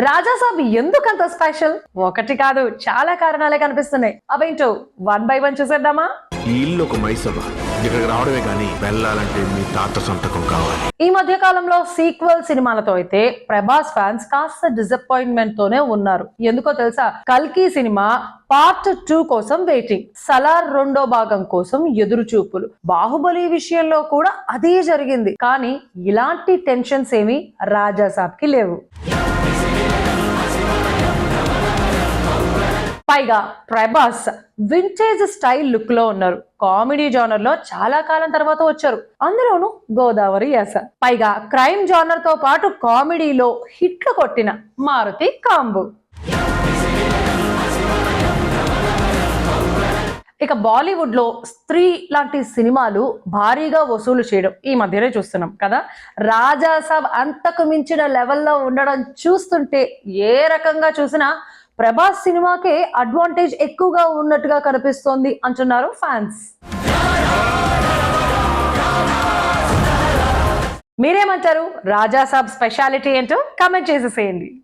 రాజాసాబ్ ఎందుకంత స్పెషల్? ఒకటి కాదు, చాలా కారణాలే కనిపిస్తున్నాయి. అవేంటో 1 by 1 చూసేద్దామా? ఈ ఇల్లు ఒక మైసభ. ఇక్కడికి రావడమే కానీ వెళ్ళాలంటే మీ తాత సంతకం కావాలి. ఈ మధ్య కాలంలో సీక్వెల్ సినిమాలతో అయితే ప్రభాస్ ఫ్యాన్స్ కాస్త డిసప్పాయింట్మెంట్ తోనే ఉన్నారు. ఎందుకో తెలుసా? కల్కి సినిమా పార్ట్ 2 కోసం వెయిటింగ్, సలార్ 2వ భాగం కోసం ఎదురు చూపులు. బాహుబలి విషయంలో కూడా అదే జరిగింది. కానీ ఇలాంటి టెన్షన్స్ ఏమీ రాజాసాబ్ కి లేవు. పైగా ప్రభాస్ వింటేజ్ స్టైల్ లుక్ లో ఉన్నారు. కామెడీ జానర్ లో చాలా కాలం తర్వాత వచ్చారు, అందులోనూ గోదావరి యాస. పైగా క్రైమ్ జానర్ తో పాటు కామెడీలో హిట్లు కొట్టిన మారుతి కాంబు. ఇక బాలీవుడ్ లో స్త్రీ లాంటి సినిమాలు భారీగా వసూలు చేయడం ఈ మధ్యనే చూస్తున్నాం కదా. రాజాసాబ్ అంతకు మించిన లెవెల్లో ఉండడం చూస్తుంటే ఏ రకంగా చూసినా ప్రభాస్ సినిమాకే అడ్వాంటేజ్ ఎక్కువగా ఉన్నట్టుగా కనిపిస్తోంది అంటున్నారు ఫ్యాన్స్. మీరేమంటారు? రాజాసాబ్ స్పెషాలిటీ ఏంటో కామెంట్ చేసేసేయండి.